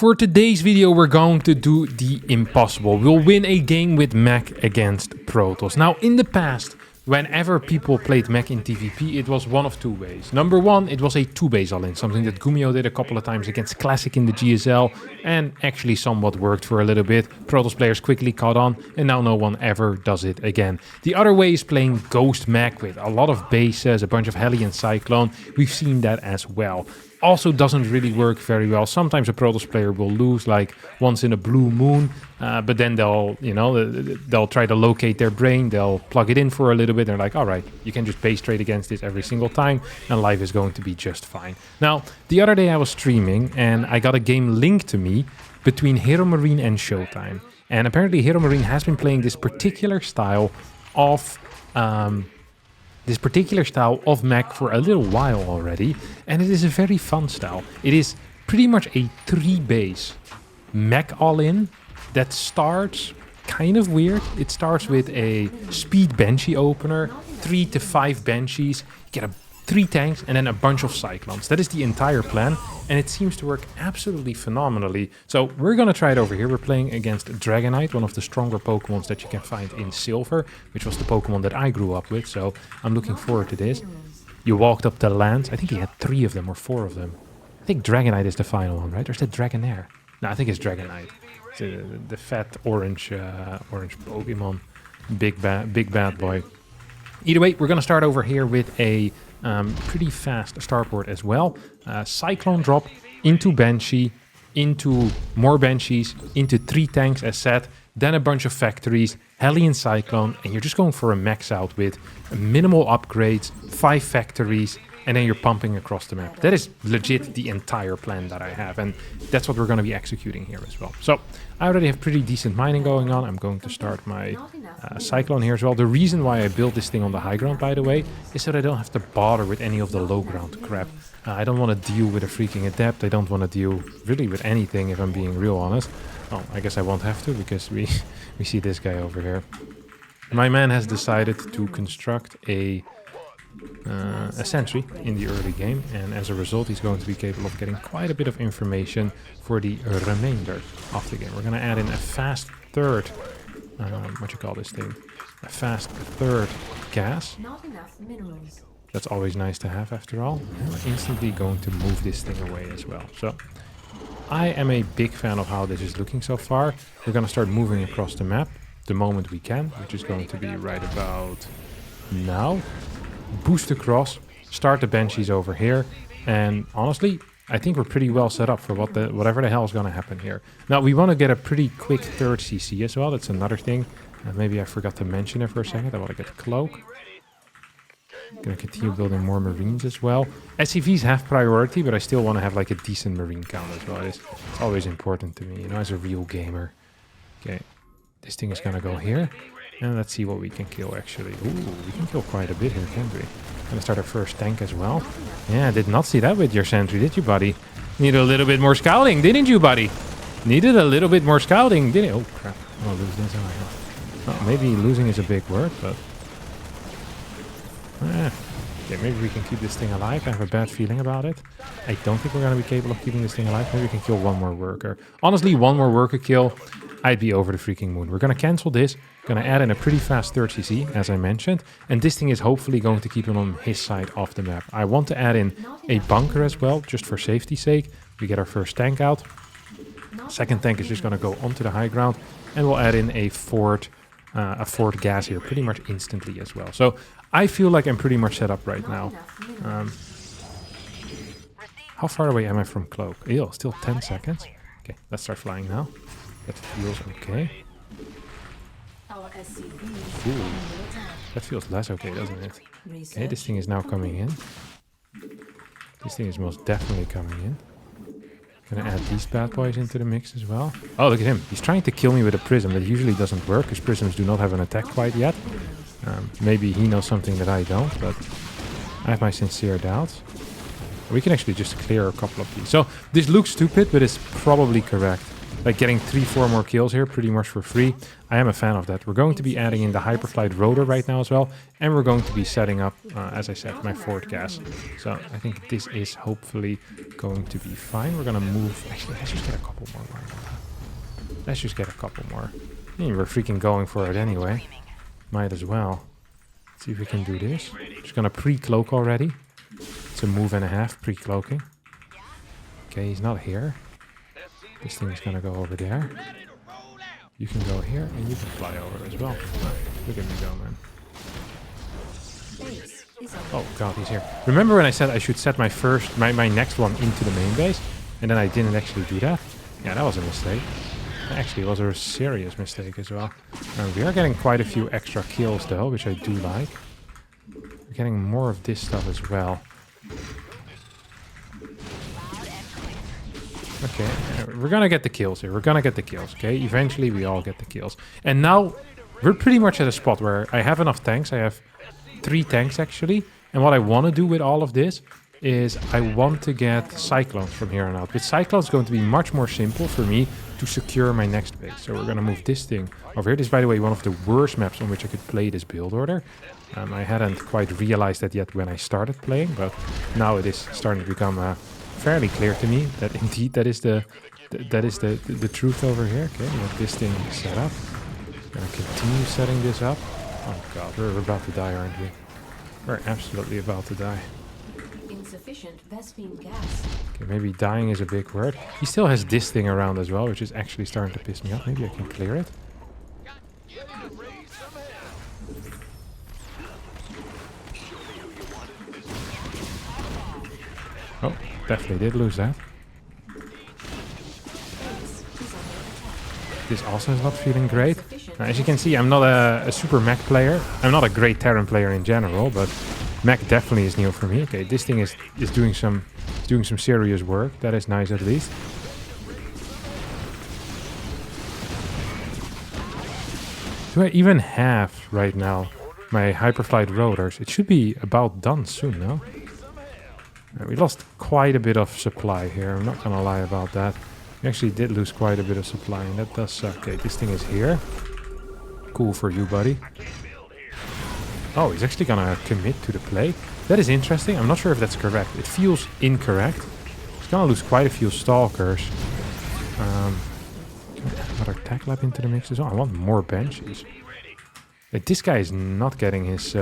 For today's video, we're going to do the impossible. We'll win a game with Mech against Protoss. Now, in the past, whenever people played Mech in TvP, it was one of two ways. Number one, it was a 2-base all-in, something that Gumio did a couple of times against Classic in the GSL, and actually somewhat worked for a little bit. Protoss players quickly caught on, and now no one ever does it again. The other way is playing Ghost Mech with a lot of bases, a bunch of Heli and Cyclone. We've seen that as well. Also doesn't really work very well. Sometimes a Protoss player will lose like once in a blue moon, but then they'll try to locate their brain, they'll plug it in for a little bit, they're like, all right, you can just base trade against this every single time and life is going to be just fine. Now, the other day I was streaming and I got a game linked to me between Hero Marine and Showtime. And apparently Hero Marine has been playing this particular style of Mech for a little while already, and it is a very fun style. It is pretty much a 3-base Mech all-in that starts kind of weird. It starts with a speed Banshee opener, 3 to 5 Banshees, you get 3 tanks, and then a bunch of Cyclones. That is the entire plan, and it seems to work absolutely phenomenally. So we're gonna try it over here. We're playing against Dragonite, one of the stronger Pokemons that you can find in Silver, which was the Pokemon that I grew up with, so I'm looking forward to this. You walked up the lands. I think he had 3 of them or 4 of them. I think Dragonite is the final one, right? Or is that Dragonair? No, I think it's Dragonite. It's the fat orange Pokemon. Big bad boy. Either way, we're gonna start over here with a pretty fast starboard as well. Cyclone drop into Banshee, into more Banshees, into 3 tanks as said, then a bunch of factories, Heli and Cyclone, and you're just going for a max out with minimal upgrades, 5 factories, and then you're pumping across the map. That is legit the entire plan that I have, and that's what we're going to be executing here as well. So I already have pretty decent mining going on. I'm going to start my Cyclone here as well. The reason why I built this thing on the high ground, by the way, is so that I don't have to bother with any of the low ground crap. I don't want to deal with a freaking Adept. I don't want to deal really with anything, if I'm being real honest. Oh, I guess I won't have to, because we see this guy over here. My man has decided to construct a sentry in the early game, and as a result he's going to be capable of getting quite a bit of information for the remainder of the game. We're going to add in a fast third, what you call this thing? A fast third gas. Not enough minerals. That's always nice to have after all. And we're instantly going to move this thing away as well. So I am a big fan of how this is looking so far. We're going to start moving across the map the moment we can, which is going to be right about now. Boost across, start the Banshees over here, and honestly, I think we're pretty well set up for whatever the hell is going to happen here. Now, we want to get a pretty quick third CC as well. That's another thing. Maybe I forgot to mention it for a second. I want to get Cloak. Gonna continue building more Marines as well. SCVs have priority, but I still want to have like a decent Marine count as well. It's always important to me, you know, as a real gamer. Okay, this thing is gonna go here. And let's see what we can kill, actually. Ooh, we can kill quite a bit here, can't we? Gonna start our first tank as well. Yeah, I did not see that with your sentry, did you, buddy? Needed a little bit more scouting, didn't you, buddy? Needed a little bit more scouting, didn't you? Oh, crap. Oh, lose this. Oh, maybe losing is a big word, but... okay, maybe we can keep this thing alive. I have a bad feeling about it. I don't think we're gonna be capable of keeping this thing alive. Maybe we can kill one more worker. Honestly, one more worker kill, I'd be over the freaking moon. We're gonna cancel this. Gonna add in a pretty fast third CC, as I mentioned. And this thing is hopefully going to keep him on his side of the map. I want to add in a bunker as well, just for safety's sake. We get our first tank out. Second tank is just gonna go onto the high ground. And we'll add in a fourth gas here pretty much instantly as well. So I feel like I'm pretty much set up right now. How far away am I from Cloak? Ew, still 10 seconds. Okay, let's start flying now. That feels okay. Ooh, that feels less okay, doesn't it? Okay, this thing is now coming in. This thing is most definitely coming in. Gonna add these bad boys into the mix as well. Oh, look at him. He's trying to kill me with a prism. That usually doesn't work, because prisms do not have an attack quite yet. Maybe he knows something that I don't, but I have my sincere doubts. We can actually just clear a couple of these. So this looks stupid, but it's probably correct. like getting 3-4 more kills here pretty much for free. I am a fan of that. We're going to be adding in the Hyperflight rotor right now as well. And we're going to be setting up, as I said, my forward gas. So I think this is hopefully going to be fine. We're going to move. Actually, let's just get a couple more. Let's just get a couple more. We're freaking going for it anyway. Might as well. Let's see if we can do this. Just going to pre-cloak already. It's a move and a half pre-cloaking. Okay, he's not here. This thing is going to go over there. You can go here and you can fly over as well. Oh, look at me go, man. Oh god, he's here. Remember when I said I should set my next one into the main base? And then I didn't actually do that? Yeah, that was a mistake. Actually, it was a serious mistake as well. We are getting quite a few extra kills though, which I do like. We're getting more of this stuff as well. Okay, we're gonna get the kills here. We're gonna get the kills, okay? Eventually, we all get the kills. And now, we're pretty much at a spot where I have enough tanks. I have 3 tanks, actually. And what I want to do with all of this is I want to get Cyclones from here on out. With Cyclones, it's going to be much more simple for me to secure my next base. So we're gonna move this thing over here. This is, by the way, one of the worst maps on which I could play this build order. I hadn't quite realized that yet when I started playing, but now it is starting to become... fairly clear to me that indeed that is the truth over here. Okay, we have this thing set up. Gonna continue setting this up. Oh god, we're about to die, aren't we? We're absolutely about to die. Insufficient Vespine gas. Okay, maybe dying is a big word. He still has this thing around as well, which is actually starting to piss me off. Maybe I can clear it. Oh, definitely did lose that. This also is not feeling great. As you can see, I'm not a super mech player. I'm not a great Terran player in general, but mech definitely is new for me. Okay, this thing is doing some serious work. That is nice at least. Do I even have right now my Hyperflight rotors? It should be about done soon, no? We lost quite a bit of supply here, I'm not gonna lie about that. We actually did lose quite a bit of supply, and that does suck. Okay, this thing is here. Cool for you, buddy. Oh, he's actually gonna commit to the play. That is interesting. I'm not sure if that's correct. It feels incorrect. He's gonna lose quite a few stalkers. Can I add another tech lab into the mix as well? I want more benches. Like, this guy is not getting his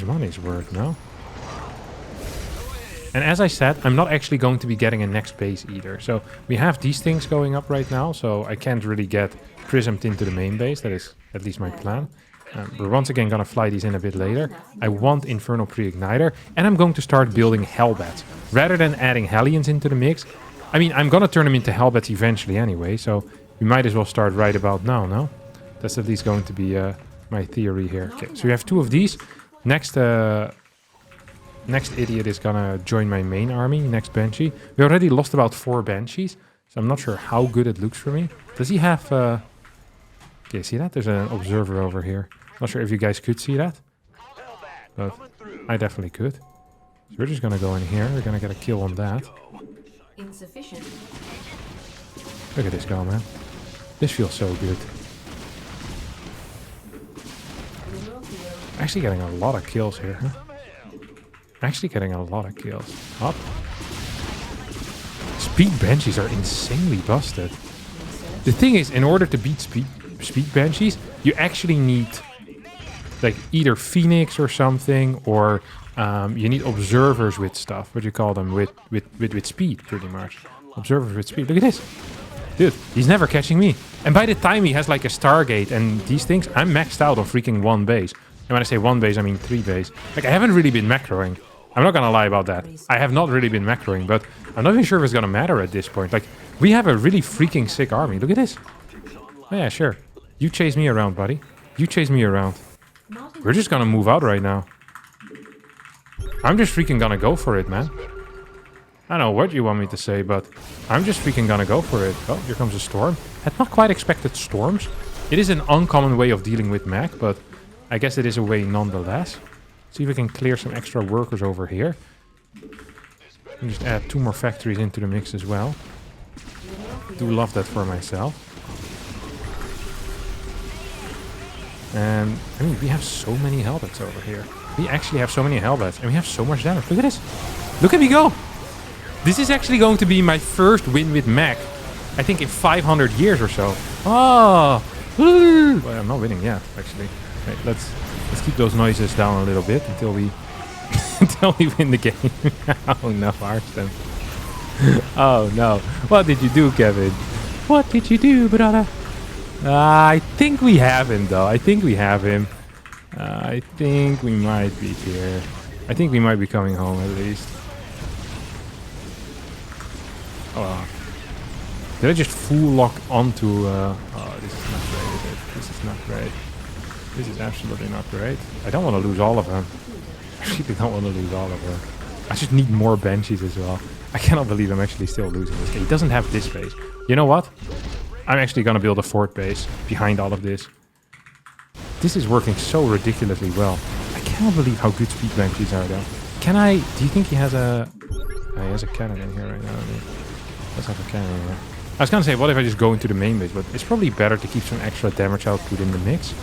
money's worth, no? And as I said, I'm not actually going to be getting a next base either. So we have these things going up right now, so I can't really get prismed into the main base. That is at least my plan. We're once again going to fly these in a bit later. I want Infernal Pre-Igniter, and I'm going to start building Hellbats. Rather than adding Hellions into the mix, I mean, I'm going to turn them into Hellbats eventually anyway, so we might as well start right about now, no? That's at least going to be my theory here. Okay, so we have 2 of these. Next idiot is gonna join my main army, next Banshee. We already lost about 4 Banshees, so I'm not sure how good it looks for me. Does he have... Okay, see that? There's an observer over here. Not sure if you guys could see that, but I definitely could. So we're just gonna go in here. We're gonna get a kill on that. Insufficient. Look at this go, man. This feels so good. Actually getting a lot of kills here, huh? Actually getting a lot of kills. Up. Speed Banshees are insanely busted. The thing is, in order to beat speed Banshees, you actually need like either Phoenix or something, or you need observers with stuff. What do you call them? With speed, pretty much. Observers with speed. Look at this. Dude, he's never catching me. And by the time he has like a Stargate and these things, I'm maxed out on freaking 1 base. And when I say 1 base, I mean 3 base. Like, I haven't really been macroing. I'm not gonna lie about that. I have not really been macroing, but I'm not even sure if it's gonna matter at this point. Like, we have a really freaking sick army. Look at this. Oh, yeah, sure. You chase me around, buddy. You chase me around. We're just gonna move out right now. I'm just freaking gonna go for it, man. I don't know what you want me to say, but I'm just freaking gonna go for it. Oh, here comes a storm. Had not quite expected storms. It is an uncommon way of dealing with mech, but I guess it is a way nonetheless. See if we can clear some extra workers over here. And just add 2 more factories into the mix as well. Do love that for myself. And I mean, we have so many Hellbats over here. We actually have so many Hellbats, and we have so much damage. Look at this. Look at me go. This is actually going to be my first win with Mech, I think in 500 years or so. Oh, woo. Well, I'm not winning yet, actually. Wait, let's keep those noises down a little bit until we until we win the game. Oh no, Harstem. Oh no. What did you do, Kevin? What did you do, brother? I think we have him, though. I think we have him. I think we might be here. I think we might be coming home, at least. Oh. Did I just full lock onto... oh, this is not great, is it? This is not great. This is absolutely not great. I don't want to lose all of them. I really don't want to lose all of them. I just need more Banshees as well. I cannot believe I'm actually still losing this game. He doesn't have this base. You know what? I'm actually going to build a fort base behind all of this. This is working so ridiculously well. I cannot believe how good speed Banshees are, though. Can I... Do you think he has a... Oh, he has a cannon in here right now. Let's have a cannon in here. I was going to say, what if I just go into the main base? But it's probably better to keep some extra damage output in the mix.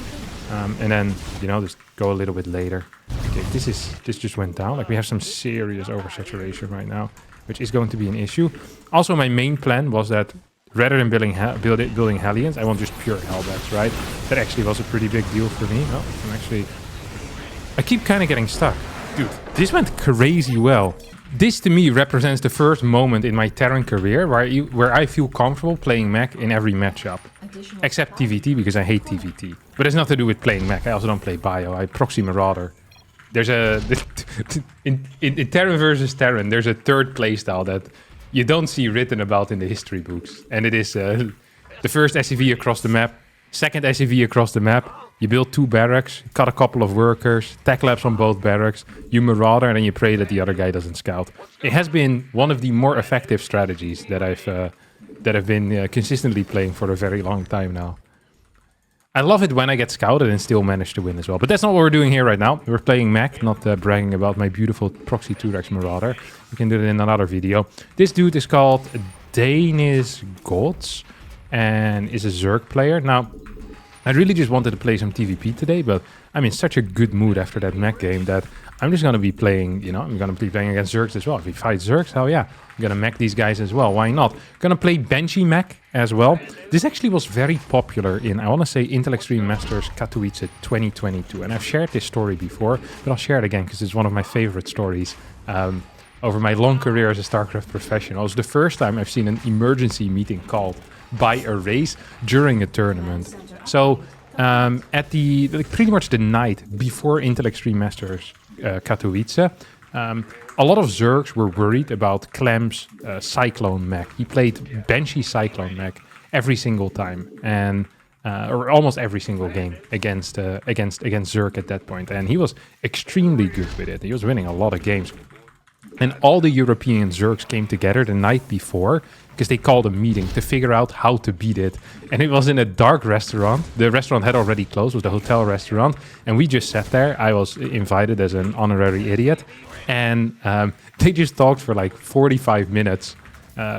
And then, you know, just go a little bit later. Okay, this just went down. Like, we have some serious oversaturation right now, which is going to be an issue. Also, my main plan was that rather than building Hellions, I want just pure Hellbats, right? That actually was a pretty big deal for me. Oh, I keep kind of getting stuck. Dude, this went crazy well. This to me represents the first moment in my Terran career where I feel comfortable playing Mech in every matchup. Except TvT, because I hate TvT. But it's nothing to do with playing Mech. I also don't play Bio. I proxy Marauder. There's a... in Terran versus Terran, there's a third playstyle that you don't see written about in the history books. And it is the first SCV across the map, second SCV across the map. You build 2 barracks, cut a couple of workers, tech labs on both barracks, you Marauder, and then you pray that the other guy doesn't scout. It has been one of the more effective strategies that I've been consistently playing for a very long time now. I love it when I get scouted and still manage to win as well. But that's not what we're doing here right now. We're playing Mech, not bragging about my beautiful proxy 2-Rex Marauder. We can do it in another video. This dude is called Danish Gods and is a Zerg player. Now, I really just wanted to play some TvP today, but I'm in such a good mood after that Mech game that I'm just going to be playing, you know, I'm going to be playing against Zergs as well. If we fight Zergs, hell yeah. I'm going to mech these guys as well. Why not? Going to play Banshee Mech as well. This actually was very popular in, I want to say, Intel Extreme Masters Katowice 2022. And I've shared this story before, but I'll share it again because it's one of my favorite stories. Over my long career as a StarCraft professional, it was the first time I've seen an emergency meeting called by a race during a tournament. So at the pretty much the night before Intel Extreme Masters Katowice, a lot of Zergs were worried about Clem's Cyclone Mech. He played Banshee Cyclone Mech every single time, and or almost every single game against Zerg at that point, and he was extremely good with it. He was winning a lot of games. And all the European Zergs came together the night before because they called a meeting to figure out how to beat it. And it was in a dark restaurant. The restaurant had already closed. It was the hotel restaurant. And we just sat there. I was invited as an honorary idiot. And they just talked for like 45 minutes.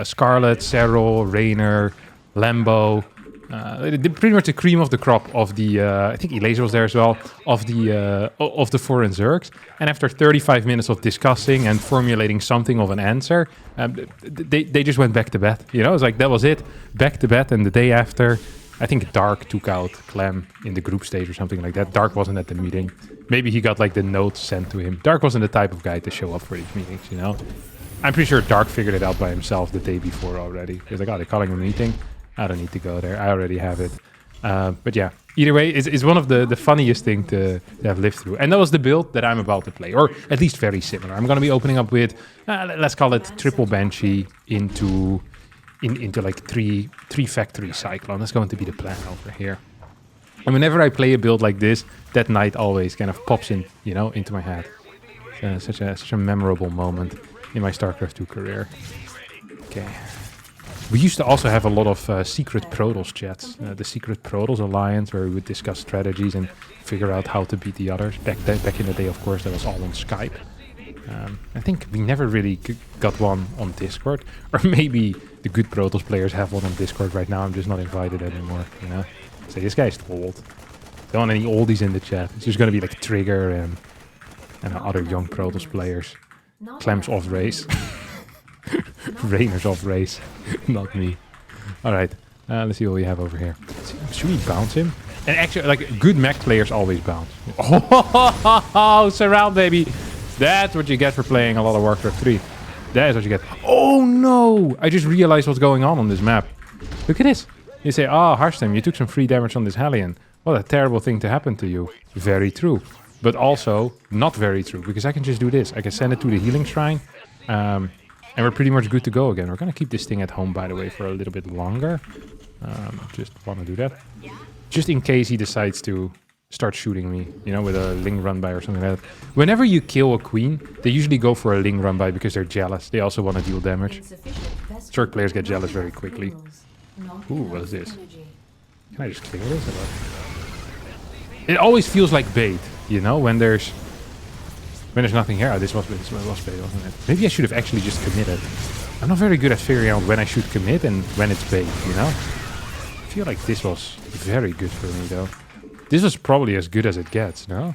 Scarlet, Serral, Raynor, Lambo. Pretty much the cream of the crop of the, I think Elaser was there as well, of the foreign Zergs. And after 35 minutes of discussing and formulating something of an answer, they just went back to bed. You know, it's like, that was it, back to bed. And the day after, I think Dark took out Clem in the group stage or something like that. Dark wasn't at the meeting. Maybe he got like the notes sent to him. Dark wasn't the type of guy to show up for these meetings, you know. I'm pretty sure Dark figured it out by himself the day before already. He was like, oh, they're calling a meeting. I don't need to go there. I already have it. But yeah, either way, it's one of the funniest things to have lived through. And that was the build that I'm about to play, or at least very similar. I'm going to be opening up with, let's call it triple Banshee into like three factory Cyclone. That's going to be the plan over here. And whenever I play a build like this, that night always kind of pops in, you know, into my head. Such a memorable moment in my StarCraft 2 career. Okay. We used to also have a lot of secret protoss chats, the Secret Protoss Alliance, where we would discuss strategies and figure out how to beat the others. Back in the day, of course, that was all on Skype. I think we never really got one on Discord. Or maybe the good Protoss players have one on Discord right now. I'm just not invited anymore, you know. Say, this guy's too old. Don't want any oldies in the chat. It's just gonna be like Trigger and other young Protoss players. Clems off race. Rainers off race. Not me. Alright, let's see what we have over here. Should we bounce him? And actually, like, good mech players always bounce. Oh, surround, baby. That's what you get for playing a lot of Warcraft 3. That is what you get. Oh, no. I just realized what's going on this map. Look at this. You say, oh, Harstem, you took some free damage on this Hellion. What a terrible thing to happen to you. Very true. But also, not very true, because I can just do this. I can send it to the healing shrine. And we're pretty much good to go again. We're going to keep this thing at home, by the way, for a little bit longer. Just want to do that. Just in case he decides to start shooting me, you know, with a Ling run by or something like that. Whenever you kill a queen, they usually go for a Ling run by because they're jealous. They also want to deal damage. Zerg players get jealous very quickly. Ooh, what is this? Can I just clear this? Or what? It always feels like bait, you know, when there's nothing here. Oh, this was bait, wasn't it? Maybe I should have actually just committed. I'm not very good at figuring out when I should commit and when it's bait, you know? I feel like this was very good for me, though. This was probably as good as it gets, no?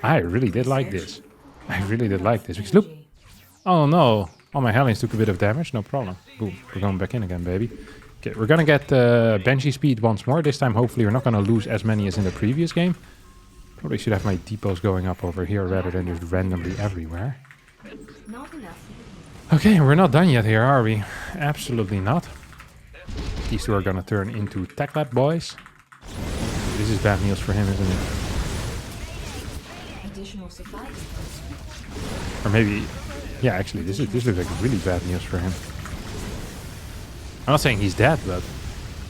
I really did like this. I really did like this. Because look. Oh, no. All my Hellions took a bit of damage. No problem. Boom. We're going back in again, baby. Okay, we're going to get Banshee speed once more. This time, hopefully, we're not going to lose as many as in the previous game. Probably should have my depots going up over here rather than just randomly everywhere. Okay, we're not done yet here, are we? Absolutely not. These two are going to turn into Tech Lab boys. This is bad news for him, isn't it? Additional supplies. Or maybe... Yeah, actually, this looks like really bad news for him. I'm not saying he's dead, but...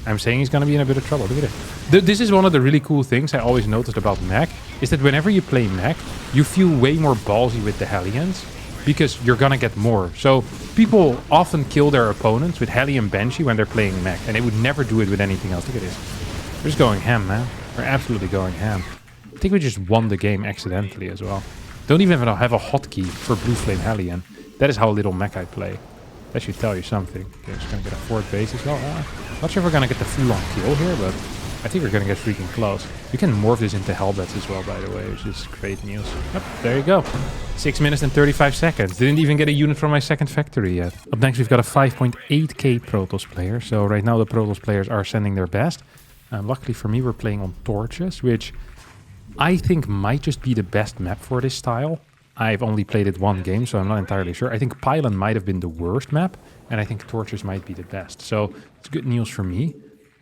I'm saying he's gonna be in a bit of trouble. Look at it. This is one of the really cool things I always noticed about Mech, is that whenever you play Mech, you feel way more ballsy with the Hellions, because you're gonna get more. So, people often kill their opponents with Hellion Banshee when they're playing Mech, and they would never do it with anything else. Look at this. We're just going ham, man. We're absolutely going ham. I think we just won the game accidentally as well. Don't even have a hotkey for Blue Flame Hellion. That is how little mech I play. That should tell you something. Okay, just gonna get a fourth base as well. Not sure if we're gonna get the full-on kill here, but I think we're gonna get freaking close. You can morph this into Hellbats as well, by the way, which is great news. Yep, there you go. 6 minutes and 35 seconds. Didn't even get a unit from my second factory yet. Up next, we've got a 5.8k Protoss player. So right now, the Protoss players are sending their best. Luckily for me, we're playing on Torches, which I think might just be the best map for this style. I've only played it one game, so I'm not entirely sure. I think Pylon might have been the worst map, and I think Torches might be the best. So it's good news for me,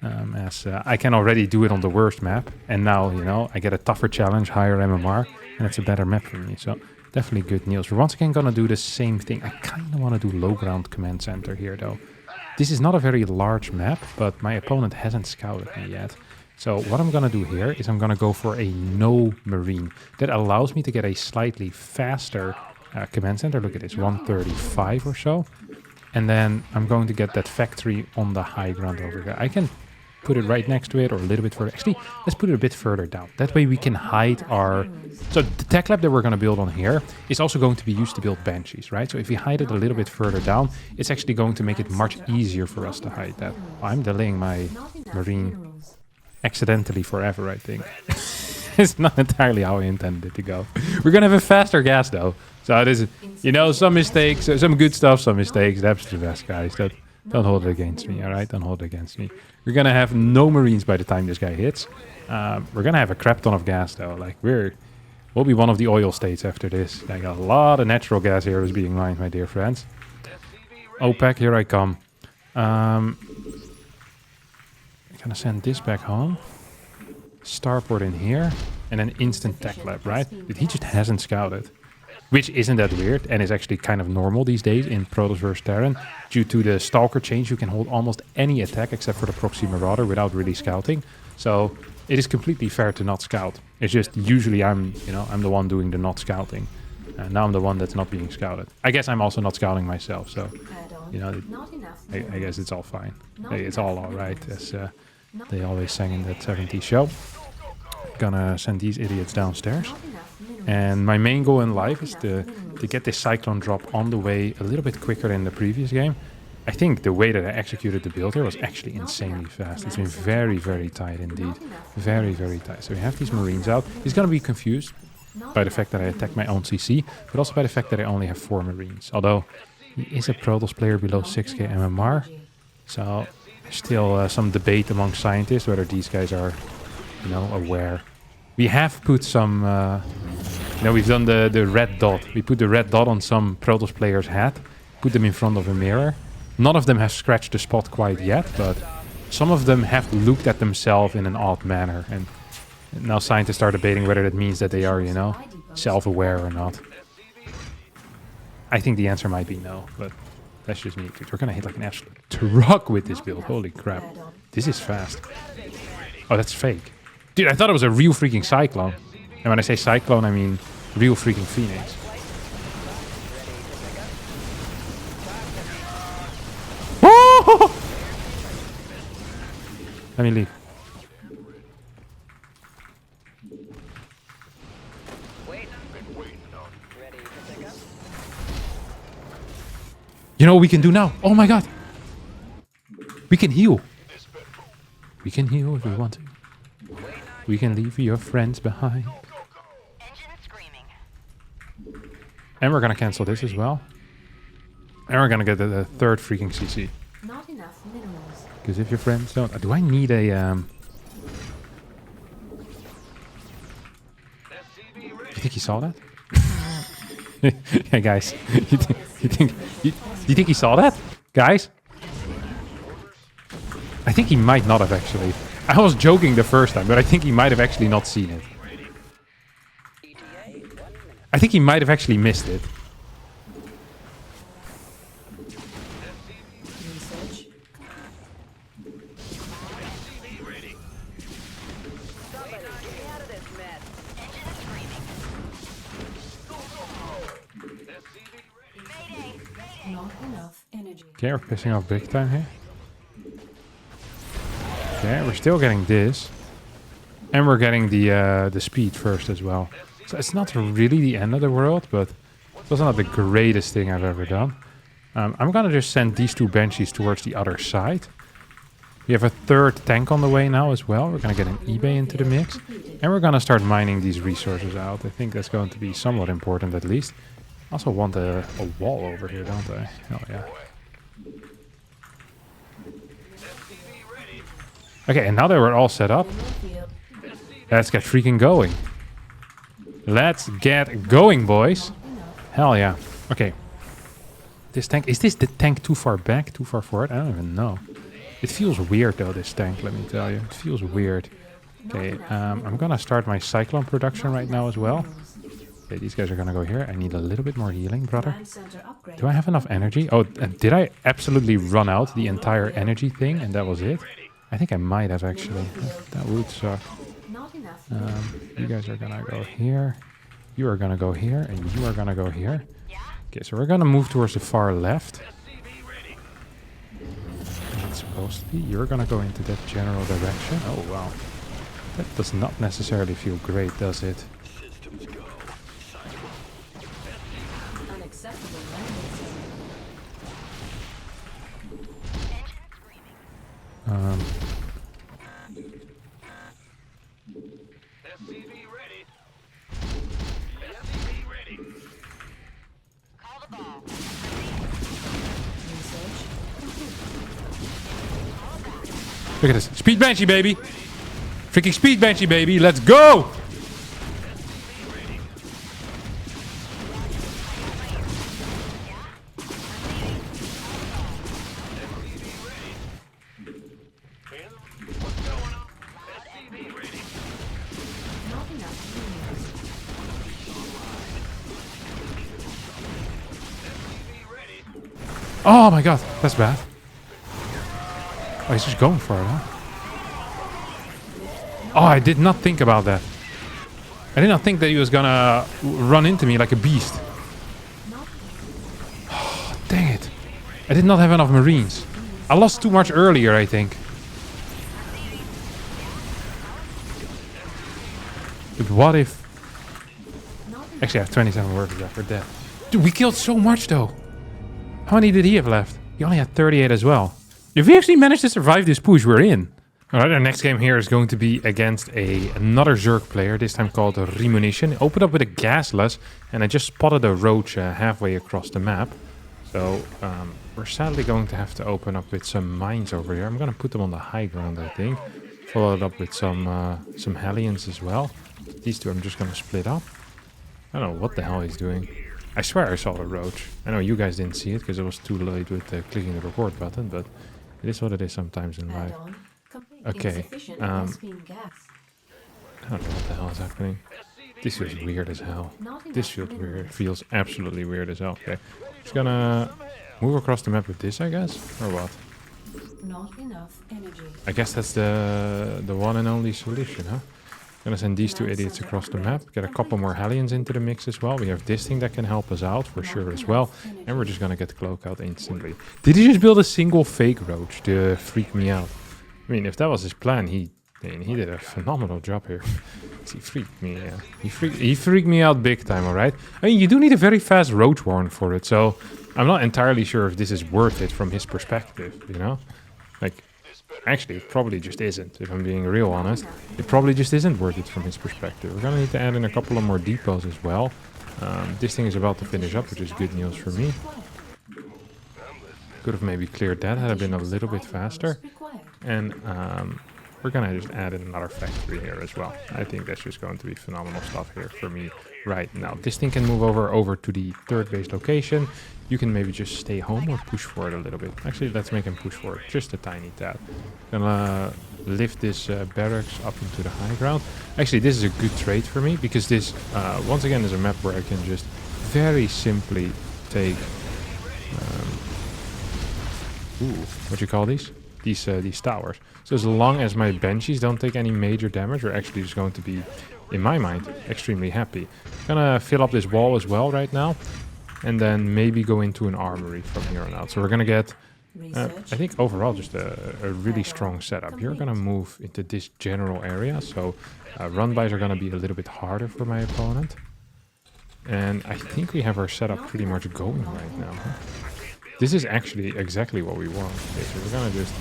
as I can already do it on the worst map. And now, you know, I get a tougher challenge, higher MMR, and it's a better map for me. So definitely good news. We're once again going to do the same thing. I kind of want to do low ground command center here, though. This is not a very large map, but my opponent hasn't scouted me yet. So what I'm going to do here is I'm going to go for a no marine. That allows me to get a slightly faster command center. Look at this, 135 or so. And then I'm going to get that factory on the high ground over here. I can put it right next to it or a little bit further. Actually, let's put it a bit further down. That way we can hide our... So the tech lab that we're going to build on here is also going to be used to build Banshees, right? So if we hide it a little bit further down, it's actually going to make it much easier for us to hide that. I'm delaying my marine accidentally forever, I think. It's not entirely how I intended it to go. We're going to have a faster gas, though. So it is, you know, some mistakes, some good stuff, some mistakes. That's the best, guys. Don't hold it against me, all right? Don't hold it against me. We're going to have no marines by the time this guy hits. We're going to have a crap ton of gas, though. Like, we'll be one of the oil states after this. I got a lot of natural gas here is being mined, my dear friends. OPEC, here I come. I'm going to send this back home. Starport in here. And then instant tech lab, right? But he just hasn't scouted. Which isn't that weird, and is actually kind of normal these days in Protoss vs Terran. Due to the Stalker change, you can hold almost any attack except for the Proxy Marauder without really scouting. So it is completely fair to not scout. It's just usually I'm the one doing the not scouting. And now I'm the one that's not being scouted. I guess I'm also not scouting myself, so you know, I guess it's all fine. Hey, it's all right, as they always sang in that 70s show. Gonna send these idiots downstairs. And my main goal in life is to get this Cyclone drop on the way a little bit quicker than the previous game. I think the way that I executed the build here was actually insanely fast. It's been very, very tight indeed. Very, very tight. So we have these Marines out. He's going to be confused by the fact that I attacked my own CC, but also by the fact that I only have 4 Marines. Although he is a Protoss player below 6k MMR. So there's still some debate among scientists whether these guys are, you know, aware. We have put some, you know, we've done the red dot. We put the red dot on some Protoss player's head, put them in front of a mirror. None of them have scratched the spot quite yet, but some of them have looked at themselves in an odd manner. And now scientists are debating whether that means that they are, you know, self-aware or not. I think the answer might be no, but that's just me. We're gonna hit like an absolute truck with this build. Holy crap. This is fast. Oh, that's fake. Dude, I thought it was a real freaking Cyclone. And when I say Cyclone, I mean real freaking Phoenix. Oh! Let me leave. You know what we can do now? Oh my god. We can heal. We can heal if we want to. We can leave your friends behind. And we're gonna cancel this as well. And we're gonna get the third freaking CC. Not enough minerals. Because if your friends don't... Do I need a... You think he saw that? Yeah, guys. You think he saw that? Guys? I think he might not have actually. I was joking the first time, but I think he might have actually not seen it. I think he might have actually missed it. Research. Not enough energy. Okay, we're pissing off big time here. Okay, we're still getting this. And we're getting the speed first as well. So it's not really the end of the world, but it was not the greatest thing I've ever done. I'm gonna just send these 2 Banshees towards the other side. We have a 3rd tank on the way now as well. We're gonna get an eBay into the mix. And we're gonna start mining these resources out. I think that's going to be somewhat important at least. I also want a wall over here, don't I? Oh yeah. Okay, and now that we're all set up, let's get freaking going. Let's get going, boys. Hell yeah. Okay. This tank, is this the tank too far back, too far forward? I don't even know. It feels weird though, this tank, let me tell you. It feels weird. Okay, I'm gonna start my Cyclone production right now as well. Okay, these guys are gonna go here. I need a little bit more healing, brother. Do I have enough energy? Oh, did I absolutely run out the entire energy thing and that was it? I think I might have actually. That would suck. You guys are gonna go here. You are gonna go here, and you are gonna go here. Okay, so we're gonna move towards the far left. It's supposed to be. You're gonna go into that general direction. Oh wow, that does not necessarily feel great, does it? Look at this. Speed Banshee, baby. Freaking Speed Banshee, baby. Let's go. Oh my god, that's bad. Oh, he's just going for it, huh? Oh, I did not think about that. I did not think that he was gonna run into me like a beast. Oh, dang it. I did not have enough Marines. I lost too much earlier, I think. But what if... Actually, I have 27 workers after that. Dude, we killed so much though. How many did he have left? He only had 38 as well. If we actually manage to survive this push, we're in. Alright, our next game here is going to be against another Zerg player, this time called Remunition. Opened up with a gasless, and I just spotted a roach halfway across the map. So, we're sadly going to have to open up with some mines over here. I'm going to put them on the high ground, I think. Follow it up with some Hellions as well. These two I'm just going to split up. I don't know what the hell he's doing. I swear I saw the roach. I know you guys didn't see it because it was too late with clicking the record button, but it is what it is sometimes in life. Okay, I don't know what the hell is happening. This feels weird as hell. This feels weird. It feels absolutely weird as hell. Okay, just gonna move across the map with this, I guess, or what? Not enough energy. I guess that's the one and only solution, huh? Gonna send these two idiots across the map. Get a couple more Hellions into the mix as well. We have this thing that can help us out for sure as well. And we're just gonna get Cloak out instantly. Did he just build a single fake roach to freak me out? I mean, if that was his plan, he did a phenomenal job here. He freaked me. He freaked me out big time. All right. I mean, you do need a very fast roach warren for it. So I'm not entirely sure if this is worth it from his perspective. You know, like. Actually, it probably just isn't, if I'm being real honest. It probably just isn't worth it from his perspective. We're gonna need to add in a couple of more depots as well. This thing is about to finish up, which is good news for me. Could have maybe cleared that had I been a little bit faster. And we're gonna just add in another factory here as well. I think that's just going to be phenomenal stuff here for me right now. This thing can move over to the third base location. You can maybe just stay home or push for it a little bit. Actually, let's make him push for it just a tiny tad. Gonna lift this barracks up into the high ground. Actually, this is a good trade for me because this, once again, is a map where I can just very simply take, what you call these? These towers. So as long as my Banshees don't take any major damage, we're actually just going to be, in my mind, extremely happy. Gonna fill up this wall as well right now. And then maybe go into an armory from here on out. So we're going to get, I think overall, just a really strong setup. You're going to move into this general area. So run-bys are going to be a little bit harder for my opponent. And I think we have our setup pretty much going right now. Huh? This is actually exactly what we want. Okay, so we're going to just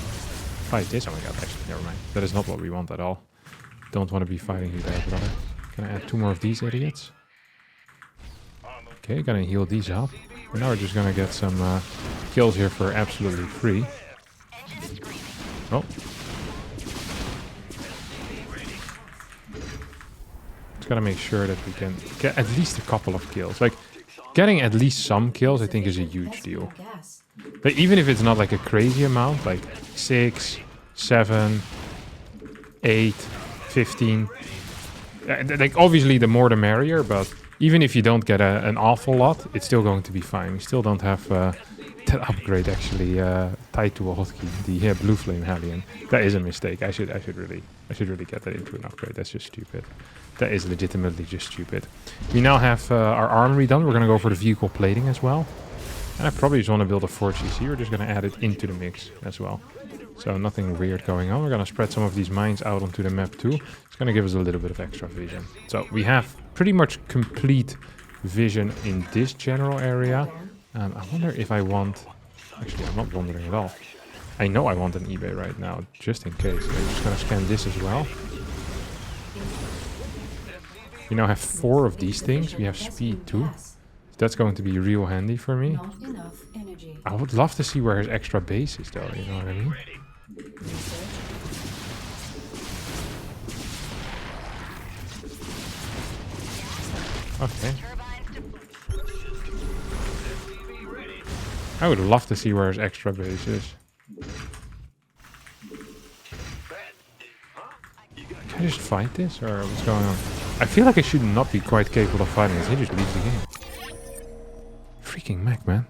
fight this. Oh my god, actually, never mind. That is not what we want at all. Don't want to be fighting you there, brother. Can I add 2 more of these idiots? Okay, gonna heal these up. And now we're just gonna get some kills here for absolutely free. Oh. Just gotta make sure that we can get at least a couple of kills. Like, getting at least some kills I think is a huge deal. Like, even if it's not like a crazy amount, like 6, 7, 8, 15. Like, obviously the more the merrier, but even if you don't get an awful lot, it's still going to be fine. We still don't have that upgrade actually tied to a hotkey, the blue flame Hellion. That is a mistake. I should really get that into an upgrade. That's just stupid. That is legitimately just stupid. We now have our armory done. We're gonna go for the vehicle plating as well. And I probably just want to build a Forge CC. We're just gonna add it into the mix as well. So nothing weird going on. We're gonna spread some of these mines out onto the map too. It's gonna give us a little bit of extra vision. So we have pretty much complete vision in this general area. I wonder if I want... Actually, I'm not wondering at all. I know I want an eBay right now, just in case. I'm just gonna scan this as well. We now have 4 of these things. We have speed too. That's going to be real handy for me. I would love to see where his extra base is though, you know what I mean? Okay. I would love to see where his extra base is. Can I just fight this or what's going on? I feel like I should not be quite capable of fighting this. He just leaves the game. Freaking mech, man.